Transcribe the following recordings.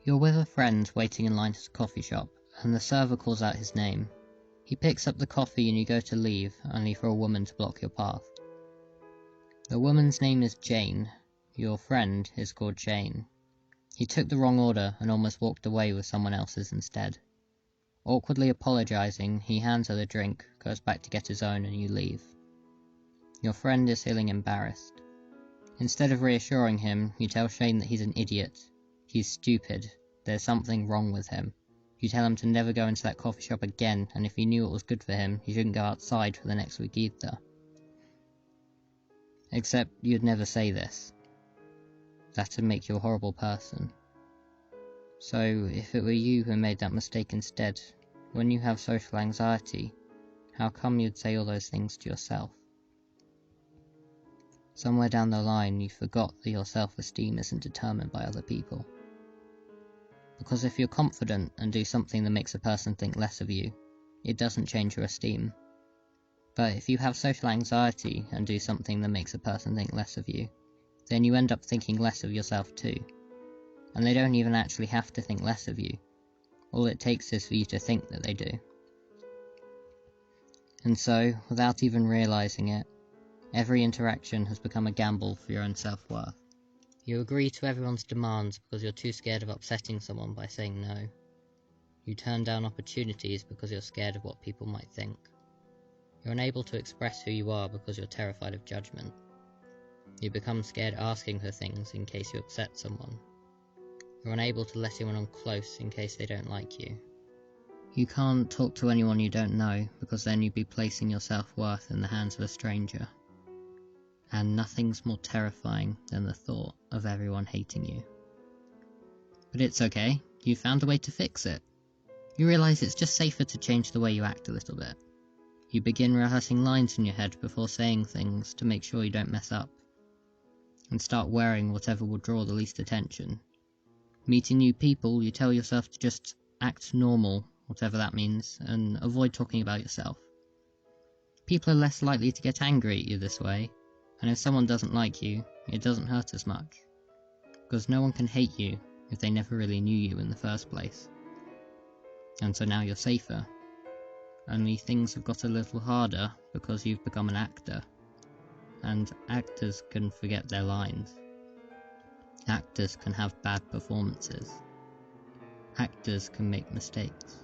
You're with a friend waiting in line at a coffee shop, and the server calls out his name. He picks up the coffee and you go to leave, only for a woman to block your path. The woman's name is Jane. Your friend is called Jane. He took the wrong order and almost walked away with someone else's instead. Awkwardly apologising, he hands her the drink, goes back to get his own, and you leave. Your friend is feeling embarrassed. Instead of reassuring him, you tell Shane that he's an idiot. He's stupid. There's something wrong with him. You tell him to never go into that coffee shop again, and if he knew it was good for him, he shouldn't go outside for the next week either. Except you'd never say this. That'd make you a horrible person. So, if it were you who made that mistake instead, when you have social anxiety, how come you'd say all those things to yourself? Somewhere down the line, you forgot that your self-esteem isn't determined by other people. Because if you're confident and do something that makes a person think less of you, it doesn't change your esteem. But if you have social anxiety and do something that makes a person think less of you, then you end up thinking less of yourself too. And they don't even actually have to think less of you. All it takes is for you to think that they do. And so, without even realising it, every interaction has become a gamble for your own self-worth. You agree to everyone's demands because you're too scared of upsetting someone by saying no. You turn down opportunities because you're scared of what people might think. You're unable to express who you are because you're terrified of judgment. You become scared asking for things in case you upset someone. You're unable to let anyone on close in case they don't like you. You can't talk to anyone you don't know because then you'd be placing your self-worth in the hands of a stranger. And nothing's more terrifying than the thought of everyone hating you. But it's okay, you found a way to fix it. You realise it's just safer to change the way you act a little bit. You begin rehearsing lines in your head before saying things to make sure you don't mess up. And start wearing whatever will draw the least attention. Meeting new people, you tell yourself to just act normal, whatever that means, and avoid talking about yourself. People are less likely to get angry at you this way. And if someone doesn't like you, it doesn't hurt as much. Because no one can hate you if they never really knew you in the first place. And so now you're safer. Only things have got a little harder because you've become an actor. And actors can forget their lines. Actors can have bad performances. Actors can make mistakes.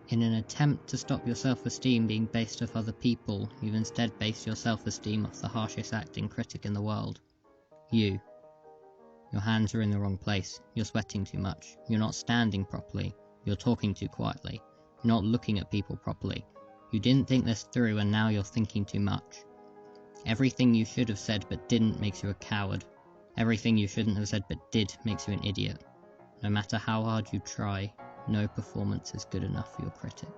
In an attempt to stop your self-esteem being based off other people, you've instead based your self-esteem off the harshest acting critic in the world. You. Your hands are in the wrong place, you're sweating too much, you're not standing properly, you're talking too quietly, you're not looking at people properly. You didn't think this through and now you're thinking too much. Everything you should have said but didn't makes you a coward. Everything you shouldn't have said but did makes you an idiot. No matter how hard you try, no performance is good enough for your critic.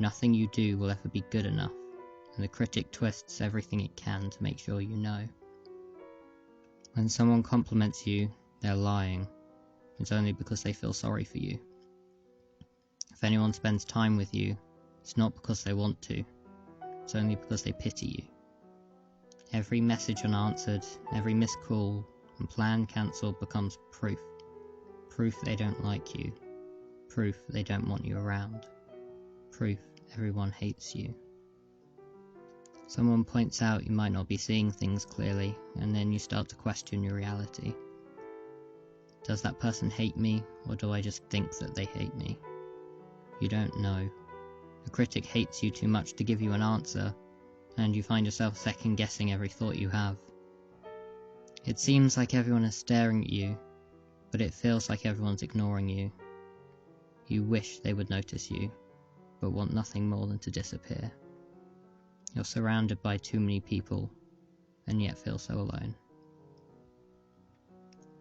Nothing you do will ever be good enough, and the critic twists everything it can to make sure you know. When someone compliments you, they're lying. It's only because they feel sorry for you. If anyone spends time with you, it's not because they want to, it's only because they pity you. Every message unanswered, every missed call, and plan cancelled becomes proof. Proof they don't like you. Proof they don't want you around. Proof everyone hates you. Someone points out you might not be seeing things clearly, and then you start to question your reality. Does that person hate me, or do I just think that they hate me? You don't know. The critic hates you too much to give you an answer, and you find yourself second-guessing every thought you have. It seems like everyone is staring at you, but it feels like everyone's ignoring you. You wish they would notice you, but want nothing more than to disappear. You're surrounded by too many people, and yet feel so alone.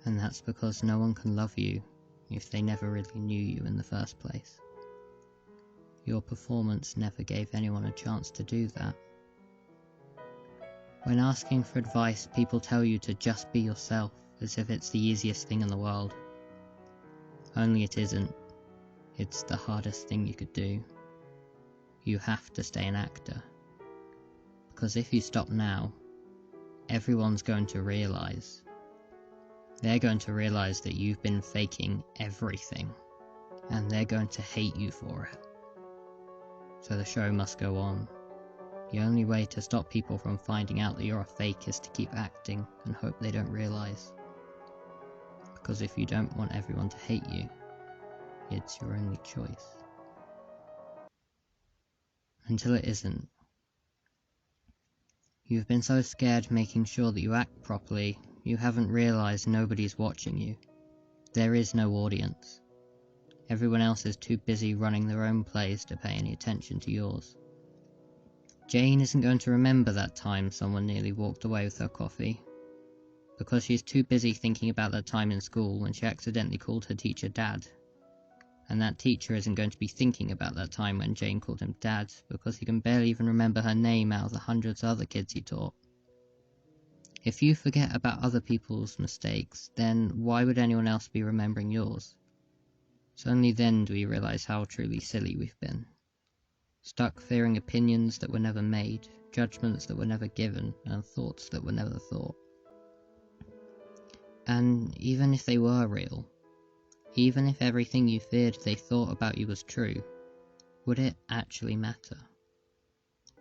And that's because no one can love you if they never really knew you in the first place. Your performance never gave anyone a chance to do that. When asking for advice, people tell you to just be yourself, as if it's the easiest thing in the world. Only it isn't. It's the hardest thing you could do. You have to stay an actor. Because if you stop now, everyone's going to realise. they're going to realise that you've been faking everything, and they're going to hate you for it. So the show must go on. The only way to stop people from finding out that you're a fake is to keep acting and hope they don't realise. Because if you don't want everyone to hate you, it's your only choice. Until it isn't. You've been so scared making sure that you act properly, you haven't realised nobody's watching you. There is no audience. Everyone else is too busy running their own plays to pay any attention to yours. Jane isn't going to remember that time someone nearly walked away with her coffee, because she's too busy thinking about that time in school when she accidentally called her teacher Dad. And that teacher isn't going to be thinking about that time when Jane called him Dad, because he can barely even remember her name out of the hundreds of other kids he taught. If you forget about other people's mistakes, then why would anyone else be remembering yours? So only then do we realise how truly silly we've been. Stuck fearing opinions that were never made, judgments that were never given, and thoughts that were never thought. And even if they were real, even if everything you feared they thought about you was true, would it actually matter?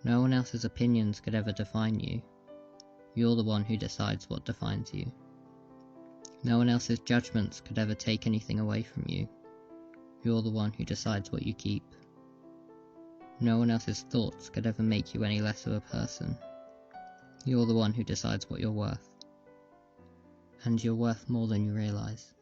No one else's opinions could ever define you. You're the one who decides what defines you. No one else's judgments could ever take anything away from you. You're the one who decides what you keep. No one else's thoughts could ever make you any less of a person. You're the one who decides what you're worth. And you're worth more than you realise.